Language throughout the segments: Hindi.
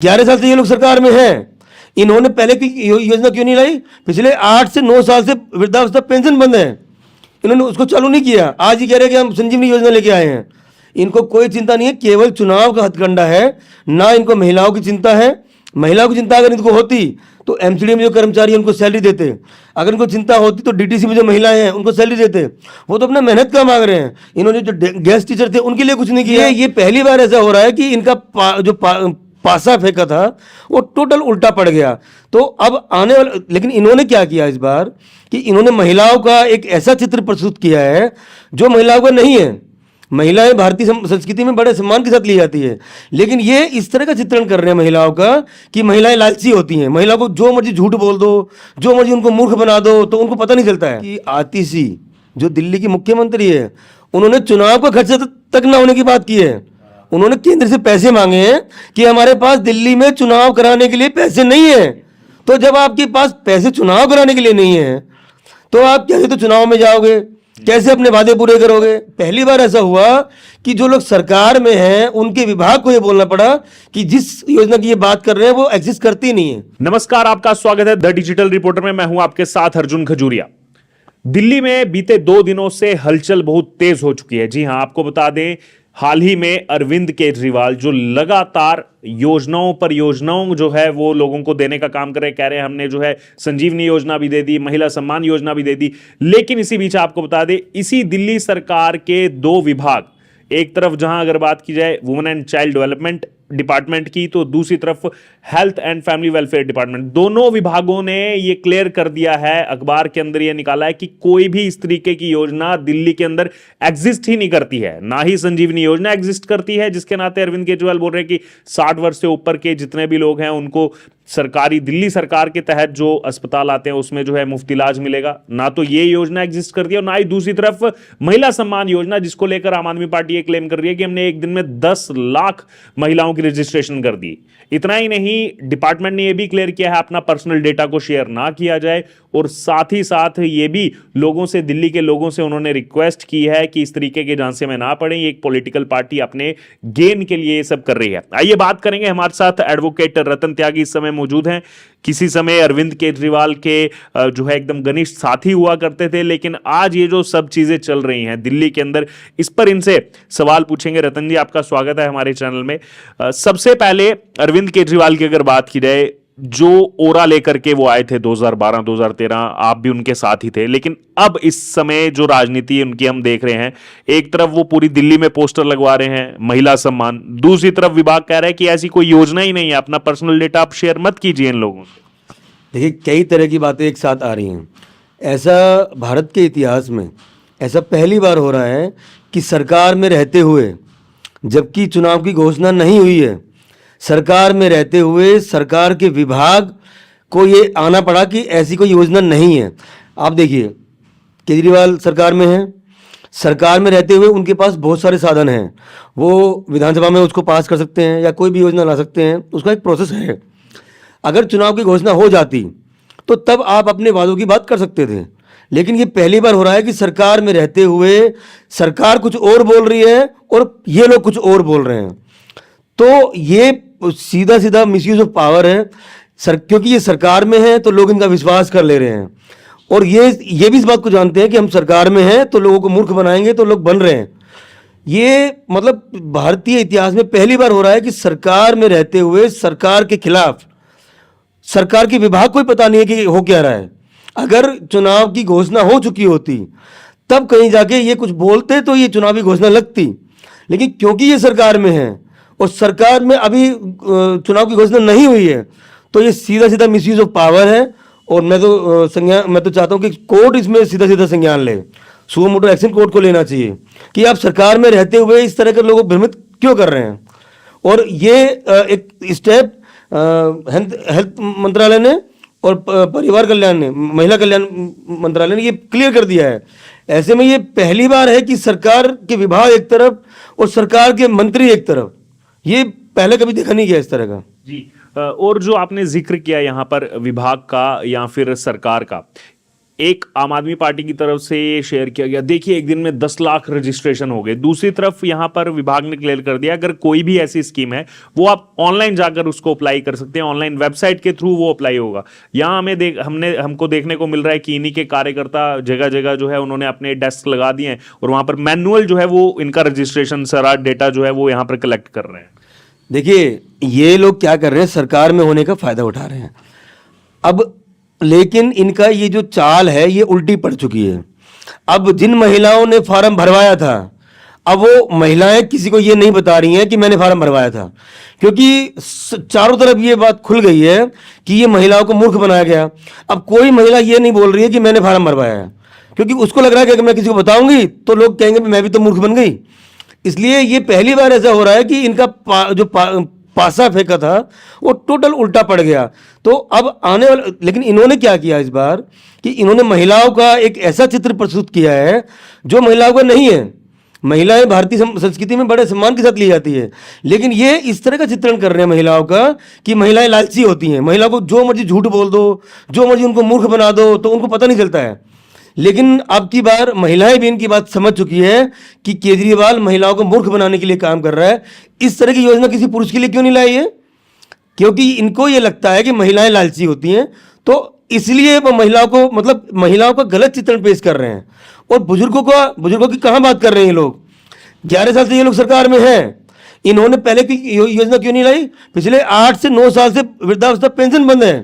11 साल से ये लोग सरकार में हैं, इन्होंने पहले की योजना क्यों नहीं लाई? पिछले 8 से 9 साल से वृद्धावस्था पेंशन बंद है, इन्होंने उसको चालू नहीं किया। आज ही कह रहे हैं कि हम संजीवनी योजना लेके आए हैं। इनको कोई चिंता नहीं है, केवल चुनाव का हथकंडा है ना। इनको महिलाओं की चिंता है। महिलाओं की चिंता अगर इनको होती तो एमसीडी में जो कर्मचारी हैं उनको सैलरी देते। अगर इनको चिंता होती तो डीटीसी में जो महिलाएं हैं उनको सैलरी देते। वो तो अपना मेहनत का मांग रहे हैं। इन्होंने जो गेस्ट टीचर थे उनके लिए कुछ नहीं किया। ये पहली बार ऐसा हो रहा है कि इनका पासा फेंका था वो टोटल उल्टा पड़ गया। तो अब आने वाला, लेकिन इन्होंने क्या किया इस बार कि इन्होंने महिलाओं का एक ऐसा चित्र प्रस्तुत किया है जो महिलाओं का नहीं है। महिलाएं भारतीय संस्कृति में बड़े सम्मान के साथ ली जाती है, लेकिन ये इस तरह का चित्रण कर रहे हैं महिलाओं का कि महिलाएं लालची होती हैं। महिलाओं को जो मर्जी झूठ बोल दो, जो मर्जी उनको मूर्ख बना दो, तो उनको पता नहीं चलता है कि आतिशी जो दिल्ली की मुख्यमंत्री है, उन्होंने चुनाव का खर्चा तक ना होने की बात की है। उन्होंने केंद्र से पैसे मांगे हैं कि हमारे पास दिल्ली में चुनाव कराने के लिए पैसे नहीं है। तो जब आपके पास पैसे चुनाव कराने के लिए नहीं है तो आप कैसे तो चुनाव में जाओगे, कैसे अपने वादे पूरे करोगे? पहली बार ऐसा हुआ कि जो लोग सरकार में हैं उनके विभाग को यह बोलना पड़ा कि जिस योजना की ये बात कर रहे हैं वो एग्जिस्ट करती नहीं है। नमस्कार, आपका स्वागत है द डिजिटल रिपोर्टर में। मैं हूं आपके साथ अर्जुन खजूरिया। दिल्ली में बीते 2 दिनों से हलचल बहुत तेज हो चुकी है। जी हां, आपको बता दें, हाल ही में अरविंद केजरीवाल जो लगातार योजनाओं जो है वो लोगों को देने का काम कर रहे, कह रहे हैं हमने जो है संजीवनी योजना भी दे दी, महिला सम्मान योजना भी दे दी। लेकिन इसी बीच आपको बता दें, इसी दिल्ली सरकार के 2 विभाग, एक तरफ जहां अगर बात की जाए women and child development department की, तो दूसरी तरफ health and family welfare department, दोनों विभागों ने ये क्लियर कर दिया है, अखबार के अंदर ये निकाला है कि कोई भी इस तरीके की योजना दिल्ली के अंदर एग्जिस्ट ही नहीं करती है। ना ही संजीवनी योजना एग्जिस्ट करती है, जिसके नाते अरविंद केजरीवाल बोल रहे हैं कि 60 वर्ष से ऊपर के जितने भी लोग हैं उनको सरकारी, दिल्ली सरकार के तहत जो अस्पताल आते हैं उसमें जो है मुफ्त इलाज मिलेगा। ना तो ये योजना एग्जिस्ट करती है और ना ही दूसरी तरफ महिला सम्मान योजना, जिसको लेकर आम आदमी पार्टी ये क्लेम कर रही है कि हमने एक दिन में 10 लाख महिलाओं की रजिस्ट्रेशन कर दी। इतना ही नहीं, डिपार्टमेंट ने यह भी क्लियर किया है अपना पर्सनल डेटा को शेयर ना किया जाए, और साथ ही साथ ये भी लोगों से, दिल्ली के लोगों से उन्होंने रिक्वेस्ट की है कि इस तरीके के झांसे में ना पड़े। ये एक पॉलिटिकल पार्टी अपने गेन के लिए ये सब कर रही है। आइए बात करेंगे, हमारे साथ एडवोकेट रतन त्यागी इस समय मौजूद हैं। किसी समय अरविंद केजरीवाल के जो है एकदम घनिष्ठ साथी हुआ करते थे, लेकिन आज ये जो सब चीजें चल रही हैं दिल्ली के अंदर, इस पर इनसे सवाल पूछेंगे। रतन जी, आपका स्वागत है हमारे चैनल में। सबसे पहले अरविंद केजरीवाल की अगर बात की जाए, जो ओरा लेकर के वो आए थे 2012-2013, आप भी उनके साथ ही थे, लेकिन अब इस समय जो राजनीति उनकी हम देख रहे हैं, एक तरफ वो पूरी दिल्ली में पोस्टर लगवा रहे हैं महिला सम्मान, दूसरी तरफ विभाग कह रहा है कि ऐसी कोई योजना ही नहीं है, अपना पर्सनल डेटा आप शेयर मत कीजिए इन लोगों से। देखिए, कई तरह की बातें एक साथ आ रही हैं। ऐसा भारत के इतिहास में ऐसा पहली बार हो रहा है कि सरकार में रहते हुए, जबकि चुनाव की घोषणा नहीं हुई है, सरकार में रहते हुए सरकार के विभाग को ये आना पड़ा कि ऐसी कोई योजना नहीं है। आप देखिए, केजरीवाल सरकार में हैं, सरकार में रहते हुए उनके पास बहुत सारे साधन हैं। वो विधानसभा में उसको पास कर सकते हैं या कोई भी योजना ला सकते हैं, उसका एक प्रोसेस है। अगर चुनाव की घोषणा हो जाती तो तब आप अपने वादों की बात कर सकते थे, लेकिन ये पहली बार हो रहा है कि सरकार में रहते हुए सरकार कुछ और बोल रही है और ये लोग कुछ और बोल रहे हैं। तो ये सीधा सीधा मिसयूज ऑफ पावर है क्योंकि ये सरकार में है तो लोग इनका विश्वास कर ले रहे हैं, और ये भी इस बात को जानते हैं कि हम सरकार में हैं तो लोगों को मूर्ख बनाएंगे, तो लोग बन रहे हैं। ये मतलब भारतीय इतिहास में पहली बार हो रहा है कि सरकार में रहते हुए सरकार के खिलाफ, सरकार के विभाग को ही पता नहीं है कि हो क्या रहा है। अगर चुनाव की घोषणा हो चुकी होती तब कहीं जाके ये कुछ बोलते तो ये चुनावी घोषणा लगती, लेकिन क्योंकि ये सरकार में है और सरकार में अभी चुनाव की घोषणा नहीं हुई है, तो ये सीधा सीधा मिसयूज ऑफ पावर है। और मैं तो चाहता हूं कि कोर्ट इसमें सीधा सीधा संज्ञान ले, सुओ मोटो एक्शन कोर्ट को लेना चाहिए कि आप सरकार में रहते हुए इस तरह के लोगों को भ्रमित क्यों कर रहे हैं। और ये एक स्टेप हेल्थ मंत्रालय ने और परिवार कल्याण ने, महिला कल्याण मंत्रालय ने ये क्लियर कर दिया है। ऐसे में ये पहली बार है कि सरकार के विभाग एक तरफ और सरकार के मंत्री एक तरफ, ये पहले कभी देखा नहीं गया इस तरह का। जी, और जो आपने जिक्र किया यहां पर विभाग का या फिर सरकार का, एक आम आदमी पार्टी की तरफ से ये शेयर किया गया, देखिए एक दिन में 10 लाख रजिस्ट्रेशन हो गए। दूसरी तरफ यहां पर विभाग ने क्लियर कर दिया अगर कोई भी ऐसी स्कीम है वो आप ऑनलाइन जाकर उसको अप्लाई कर सकते हैं, ऑनलाइन वेबसाइट के थ्रू वो अप्लाई होगा। यहां हमको देखने को मिल रहा है कि इन्हीं के कार्यकर्ता जगह जगह जो है उन्होंने अपने डेस्क लगा दिए हैं और वहां पर मैनुअल जो है वो इनका रजिस्ट्रेशन सारा डेटा जो है वो यहां पर कलेक्ट कर रहे हैं। देखिए ये लोग क्या कर रहे हैं, सरकार में होने का फायदा उठा रहे हैं अब, लेकिन इनका ये जो चाल है ये उल्टी पड़ चुकी है। अब जिन महिलाओं ने फार्म भरवाया था, अब वो महिलाएं किसी को ये नहीं बता रही हैं कि मैंने फार्म भरवाया था, क्योंकि चारों तरफ ये बात खुल गई है कि ये महिलाओं को मूर्ख बनाया गया। अब कोई महिला ये नहीं बोल रही है कि मैंने फार्म भरवाया है, क्योंकि उसको लग रहा है कि अगर मैं किसी को बताऊंगी तो लोग कहेंगे मैं भी तो मूर्ख बन गई। इसलिए ये पहली बार ऐसा हो रहा है कि इनका पासा फेंका था वो टोटल उल्टा पड़ गया। तो अब आने वाला, लेकिन इन्होंने क्या किया इस बार कि इन्होंने महिलाओं का एक ऐसा चित्र प्रस्तुत किया है जो महिलाओं का नहीं है। महिलाएं भारतीय संस्कृति में बड़े सम्मान के साथ ली जाती है, लेकिन ये इस तरह का चित्रण कर रहे हैं महिलाओं का कि महिलाएं लालची होती हैं, महिलाओं को जो मर्जी झूठ बोल दो, जो मर्जी उनको मूर्ख बना दो तो उनको पता नहीं चलता है। लेकिन अब की बार महिलाएं भी इनकी बात समझ चुकी है कि केजरीवाल महिलाओं को मूर्ख बनाने के लिए काम कर रहा है। इस तरह की योजना किसी पुरुष के लिए क्यों नहीं लाई है? क्योंकि इनको ये लगता है कि महिलाएं लालची होती हैं, तो इसलिए वो महिलाओं को, मतलब महिलाओं का गलत चित्रण पेश कर रहे हैं। और बुजुर्गों की कहाँ बात कर रहे हैं ये लोग? 11 साल से ये लोग सरकार में हैं, इन्होंने पहले की योजना क्यों नहीं लाई? पिछले 8 से 9 साल से वृद्धावस्था पेंशन बंद है,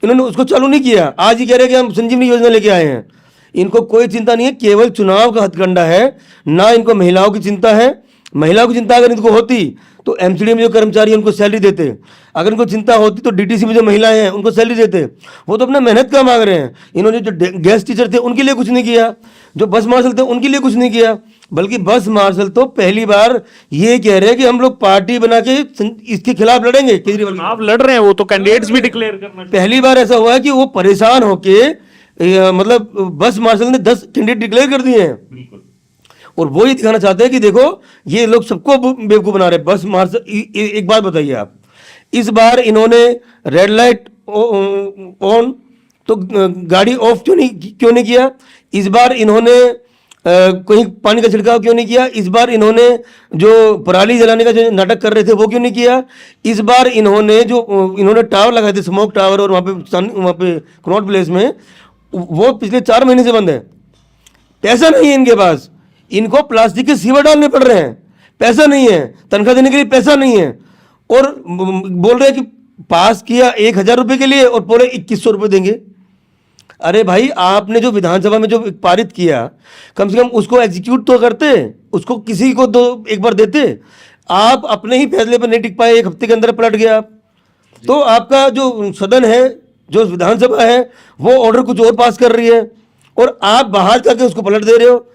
इन्होंने उसको चालू नहीं किया। आज ही कह रहे हैं कि हम संजीवनी योजना लेके आए हैं। इनको कोई चिंता नहीं है, केवल चुनाव का हथकंडा है, ना इनको महिलाओं की चिंता है। महिलाओं की चिंता अगर इनको होती तो एमसीडी में जो कर्मचारी हैं उनको सैलरी देते, अगर इनको चिंता होती तो डीटीसी में जो महिलाएं हैं उनको सैलरी देते। वो तो अपना मेहनत का मांग रहे हैं। इन्होंने जो गेस्ट टीचर थे उनके लिए कुछ नहीं किया, जो बस मार्शल थे उनके लिए कुछ नहीं किया, बल्कि बस मार्शल तो पहली बार ये कह रहे हैं कि हम लोग पार्टी बना के इसके खिलाफ लड़ेंगे। केजरीवाल आप लड़ रहे हैं, वो तो कैंडिडेट्स भी डिक्लेयर करना। पहली बार ऐसा हुआ है कि वो परेशान होके मतलब बस मार्शल ने 10 कैंडिडेट डिक्लेयर कर दिए हैं, और वो ये दिखाना चाहते हैं कि देखो ये लोग सबको बेवकूफ बना रहे हैं। बस मार्शल, एक बात बताइए आप, इस बार इन्होंने रेड लाइट ऑन तो गाड़ी ऑफ क्यों नहीं किया? इस बार इन्होंने कहीं पानी का छिड़काव क्यों नहीं किया? इस बार इन्होंने जो पराली जलाने का जो नाटक कर रहे थे वो क्यों नहीं किया? इस बार इन्होंने टावर लगाए थे, स्मोक टावर, और वहाँ पे कनॉट प्लेस में, वो पिछले 4 महीने से बंद है। पैसा नहीं है इनके पास, इनको प्लास्टिक के सीवर डालने पड़ रहे हैं, पैसा नहीं है, तनख्वाह देने के लिए पैसा नहीं है, और बोल रहे हैं कि पास किया 1000 रुपये के लिए और पूरे 2100 रुपये देंगे। अरे भाई, आपने जो विधानसभा में जो पारित किया, कम से कम उसको एग्जीक्यूट तो करते, उसको किसी को एक बार देते। आप अपने ही फैसले पर नहीं टिक पाए, 1 हफ्ते के अंदर पलट गया आप। तो आपका जो सदन है, जो विधानसभा है, वो ऑर्डर कुछ और पास कर रही है और आप बाहर जाके उसको पलट दे रहे हो।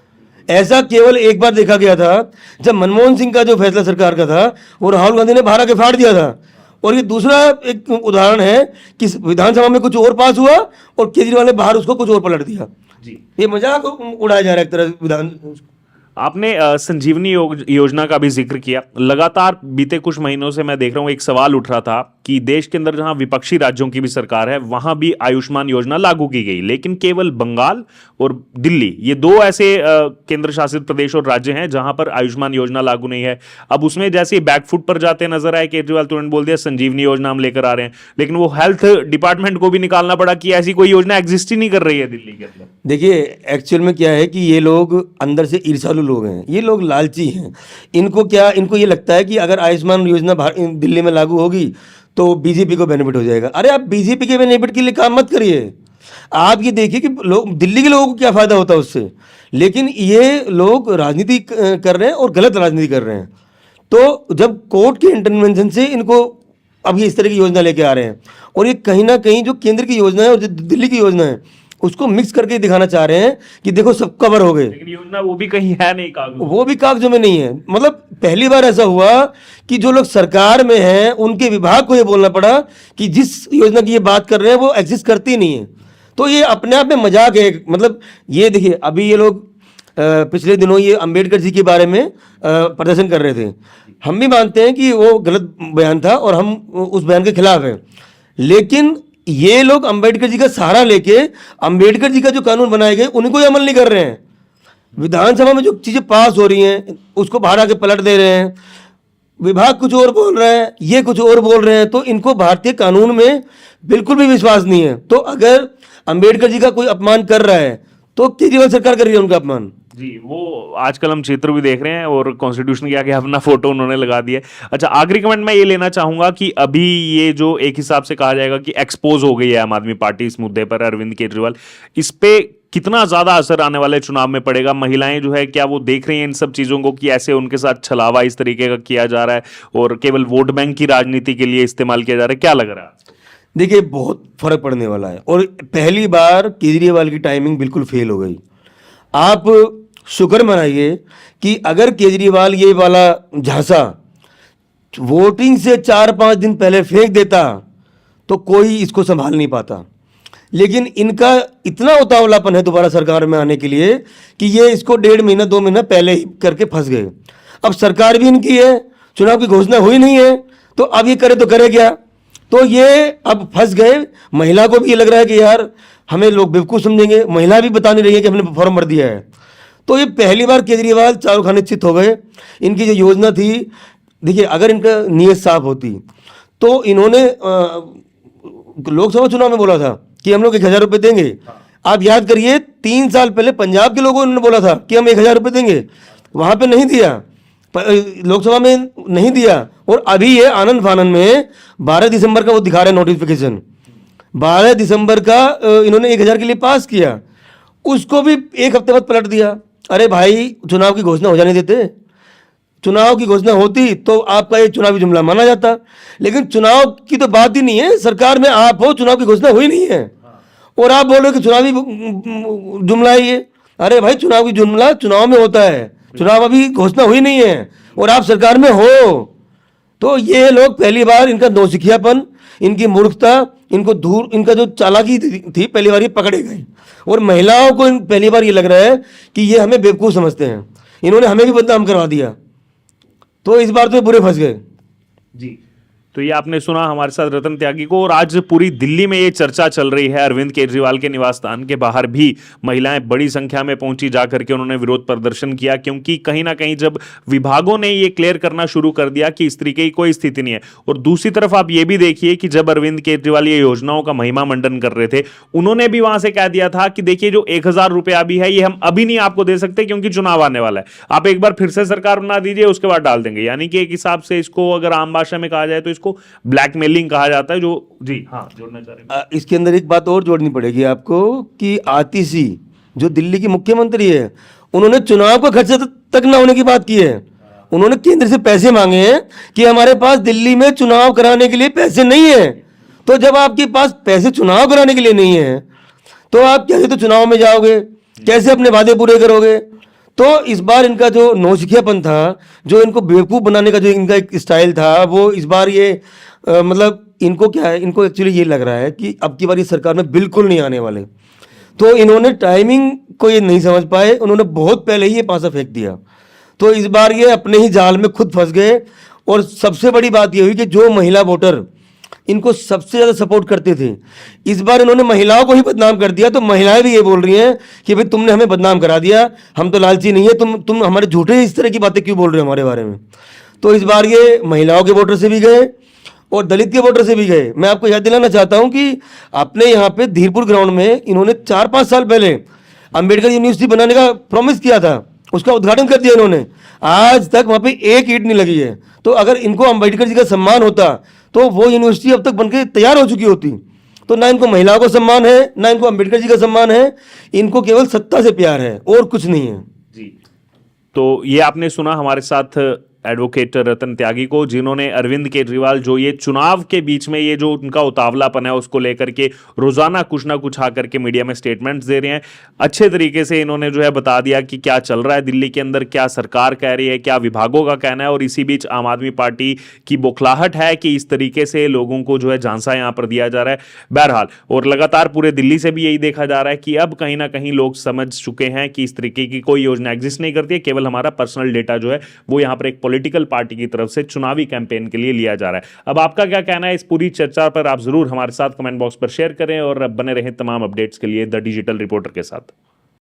ऐसा केवल एक बार देखा गया था जब मनमोहन सिंह का जो फैसला सरकार का था वो राहुल गांधी ने बाहर आके फाड़ दिया था। और ये दूसरा एक उदाहरण है कि विधानसभा में कुछ और पास हुआ और केजरीवाल ने बाहर उसको कुछ और पलट दिया। जी, ये मजाक उड़ाया जा रहा है एक तरह विधान। आपने संजीवनी योजना का भी जिक्र किया। लगातार बीते कुछ महीनों से मैं देख रहा हूं एक सवाल उठ रहा था कि देश के अंदर जहां विपक्षी राज्यों की भी सरकार है वहां भी आयुष्मान योजना लागू की गई, लेकिन केवल बंगाल और दिल्ली, ये 2 ऐसे केंद्र शासित प्रदेश और राज्य हैं जहां पर आयुष्मान योजना लागू नहीं है। अब उसमें जैसे बैकफुट पर जाते नजर आए केजरीवाल, तुरंत बोल दिया संजीवनी योजना हम लेकर आ रहे हैं, लेकिन वो हेल्थ डिपार्टमेंट को भी निकालना पड़ा कि ऐसी कोई योजना एग्जिस्ट ही नहीं कर रही है दिल्ली के अंदर। देखिए, एक्चुअल में क्या है कि ये लोग अंदर से ईर्ष्यालु लोग हैं, ये लोग लालची हैं। इनको ये लगता है कि अगर आयुष्मान योजना दिल्ली में लागू होगी तो बीजेपी को बेनिफिट हो जाएगा। अरे आप बीजेपी के बेनिफिट के लिए काम मत करिए, आप ये देखिए कि दिल्ली के लोगों को क्या फायदा होता है उससे। लेकिन ये लोग राजनीति कर रहे हैं और गलत राजनीति कर रहे हैं। तो जब कोर्ट के इंटरवेंशन से इनको अब ये इस तरह की योजना लेके आ रहे हैं, और ये कहीं ना कहीं जो केंद्र की योजना है और जो दिल्ली की योजना है उसको मिक्स करके दिखाना चाह रहे हैं कि देखो सब कवर हो गए। लेकिन योजना वो भी कहीं है नहीं, कागजों वो भी कागजों में नहीं है। मतलब पहली बार ऐसा हुआ कि जो लोग सरकार में हैं उनके विभाग को ये बोलना पड़ा कि जिस योजना की ये बात कर रहे हैं वो एग्जिस्ट करती नहीं है। तो ये अपने आप में मजाक है। मतलब ये देखिए, अभी ये लोग पिछले दिनों ये अंबेडकर जी के बारे में प्रदर्शन कर रहे थे। हम भी मानते हैं कि वो गलत बयान था और हम उस बयान के खिलाफ हैं, लेकिन ये लोग अंबेडकर जी का सहारा लेके अंबेडकर जी का जो कानून बनाए गए उनको ही अमल नहीं कर रहे हैं। विधानसभा में जो चीज़ें पास हो रही हैं उसको बाहर आके पलट दे रहे हैं। विभाग कुछ और बोल रहा है, ये कुछ और बोल रहे हैं, तो इनको भारतीय कानून में बिल्कुल भी विश्वास नहीं है। तो अगर अंबेडकर जी का कोई अपमान कर रहा है तो केजरीवाल सरकार कर रही है उनका अपमान। जी, वो आजकल हम चित्र भी देख रहे हैं और कॉन्स्टिट्यूशन के आगे अपना फोटो उन्होंने लगा दिया है। अच्छा, आखिरी कमेंट मैं ये लेना चाहूंगा कि अभी ये जो एक हिसाब से कहा जाएगा कि एक्सपोज हो गई है आम आदमी पार्टी इस मुद्दे पर, अरविंद केजरीवाल, इस पे कितना ज्यादा असर आने वाले चुनाव में पड़ेगा? महिलाएं जो है क्या वो देख रही हैं इन सब चीजों को कि ऐसे उनके साथ छलावा इस तरीके का किया जा रहा है और केवल वोट बैंक की राजनीति के लिए इस्तेमाल किया जा रहा है? क्या लग रहा है? देखिए, बहुत फर्क पड़ने वाला है और पहली बार केजरीवाल की टाइमिंग बिल्कुल फेल हो गई। आप शुक्र मनाइए कि अगर केजरीवाल ये वाला झांसा वोटिंग से 4-5 दिन पहले फेंक देता तो कोई इसको संभाल नहीं पाता। लेकिन इनका इतना उतावलापन है दोबारा सरकार में आने के लिए कि ये इसको 1.5 महीना 2 महीना पहले ही करके फंस गए। अब सरकार भी इनकी है, चुनाव की घोषणा हुई नहीं है, तो अब ये करे तो करे क्या? तो ये अब फंस गए। महिला को भी ये लग रहा है कि यार हमें लोग बेवकूफ़ समझेंगे। महिला भी बता नहीं रही है कि हमने फॉर्म भर दिया है। तो ये पहली बार केजरीवाल चारों खाने चित हो गए। इनकी जो योजना थी, देखिए अगर इनका नीयत साफ होती तो इन्होंने लोकसभा चुनाव में बोला था कि हम लोग 1,000 रुपये देंगे। आप याद करिए 3 साल पहले पंजाब के लोगों ने बोला था कि हम 1,000 रुपये देंगे, वहाँ पे नहीं दिया, लोकसभा में नहीं दिया। और अभी ये आनंद फानन में 12 दिसंबर का वो दिखा रहे हैं नोटिफिकेशन, 12 दिसंबर का इन्होंने 1,000 के लिए पास किया, उसको भी एक हफ्ते बाद पलट दिया। अरे भाई, चुनाव की घोषणा हो जाने देते। चुनाव की घोषणा होती तो आपका ये चुनावी जुमला माना जाता, लेकिन चुनाव की तो बात ही नहीं है। सरकार में आप हो, चुनाव की घोषणा हुई नहीं है और आप बोल रहे हो कि चुनावी जुमला है ये। अरे भाई, चुनाव की जुमला चुनाव में होता है, चुनाव अभी घोषणा हुई नहीं है और आप सरकार में हो। तो ये लोग पहली बार इनका नौसिखियापन, इनकी मूर्खता, इनको दूर, इनका जो चालाकी थी पहली बार ये पकड़े गए। और महिलाओं को पहली बार ये लग रहा है कि ये हमें बेवकूफ़ समझते हैं, इन्होंने हमें भी बदनाम करवा दिया। तो इस बार तो बुरे फंस गए। जी, तो ये आपने सुना हमारे साथ रतन त्यागी को। और आज पूरी दिल्ली में ये चर्चा चल रही है, अरविंद केजरीवाल के निवास स्थान के बाहर भी महिलाएं बड़ी संख्या में पहुंची, जाकर के उन्होंने विरोध प्रदर्शन किया, क्योंकि कहीं ना कहीं जब विभागों ने ये क्लियर करना शुरू कर दिया कि इस तरीके की कोई स्थिति नहीं है। और दूसरी तरफ आप ये भी देखिए कि जब अरविंद केजरीवाल ये योजनाओं का महिमा मंडन कर रहे थे, उन्होंने भी वहां से कह दिया था कि देखिए जो 1,000 रुपया भी है ये हम अभी नहीं आपको दे सकते क्योंकि चुनाव आने वाला है, आप एक बार फिर से सरकार बना दीजिए, उसके बाद डाल देंगे। यानी कि एक हिसाब से इसको अगर आम भाषा में कहा जाए तो इसको ब्लैकमेलिंग कहा जाता है। जो जी हाँ, जोड़ना चाह रहे हैं इसके अंदर एक बात और जोड़नी पड़ेगी आपको कि आतिशी जो दिल्ली की मुख्यमंत्री है, उन्होंने चुनाव का खर्चा तक ना होने की बात की है। उन्होंने केंद्र से पैसे मांगे हैं कि हमारे पास दिल्ली में चुनाव कराने के लिए पैसे नहीं है। तो जब आपके पास पैसे चुनाव कराने के लिए नहीं है तो आप कैसे तो चुनाव में जाओगे, कैसे अपने वादे पूरे करोगे? तो इस बार इनका जो नौसिखियापन था, जो इनको बेवकूफ़ बनाने का जो इनका एक स्टाइल था, वो इस बार ये मतलब इनको क्या है, इनको एक्चुअली ये लग रहा है कि अब की बार ये सरकार में बिल्कुल नहीं आने वाले। तो इन्होंने टाइमिंग को ये नहीं समझ पाए, उन्होंने बहुत पहले ही ये पासा फेंक दिया। तो इस बार ये अपने ही जाल में खुद फंस गए। और सबसे बड़ी बात ये हुई कि जो महिला वोटर इनको सबसे ज़्यादा सपोर्ट करते थे, इस बार इन्होंने महिलाओं को ही बदनाम कर दिया। तो महिलाएं भी ये बोल रही हैं कि भाई तुमने हमें बदनाम करा दिया, हम तो लालची नहीं है, तुम हमारे झूठे इस तरह की बातें क्यों बोल रहे हो हमारे बारे में। तो इस बार ये महिलाओं के वोटर से भी गए और दलित के वोटर से भी गए। मैं आपको याद दिलाना चाहता हूं कि अपने यहाँ पे धीरपुर ग्राउंड में इन्होंने 4-5 साल पहले अंबेडकर यूनिवर्सिटी बनाने का प्रॉमिस किया था, उसका उद्घाटन कर दिया इन्होंने। आज तक वहाँ पे एक ईंट नहीं लगी है। तो अगर इनको अंबेडकर जी का सम्मान होता तो वो यूनिवर्सिटी अब तक बनके तैयार हो चुकी होती। तो ना इनको महिलाओं को सम्मान है, ना इनको अंबेडकर जी का सम्मान है, इनको केवल सत्ता से प्यार है और कुछ नहीं है। जी, तो ये आपने सुना हमारे साथ एडवोकेट रतन त्यागी को, जिन्होंने अरविंद केजरीवाल जो ये चुनाव के बीच में ये जो उनका उतावलापन है उसको लेकर के रोजाना कुछ ना कुछ आकर के मीडिया में स्टेटमेंट्स दे रहे हैं। अच्छे तरीके से इन्होंने जो है बता दिया कि क्या चल रहा है दिल्ली के अंदर, क्या सरकार कह रही है, क्या विभागों का कहना है। और इसी बीच आम आदमी पार्टी की बौखलाहट है कि इस तरीके से लोगों को जो है झांसा यहाँ पर दिया जा रहा है। बहरहाल, और लगातार पूरे दिल्ली से भी यही देखा जा रहा है कि अब कहीं ना कहीं लोग समझ चुके हैं कि इस तरीके की कोई योजना एग्जिस्ट नहीं करती है, केवल हमारा पर्सनल डेटा जो है वो यहाँ पर एक पॉलिटिकल पार्टी की तरफ से चुनावी कैंपेन के लिए लिया जा रहा है। अब आपका क्या कहना है इस पूरी चर्चा पर? आप जरूर हमारे साथ कमेंट बॉक्स पर शेयर करें और बने रहें तमाम अपडेट्स के लिए द डिजिटल रिपोर्टर के साथ।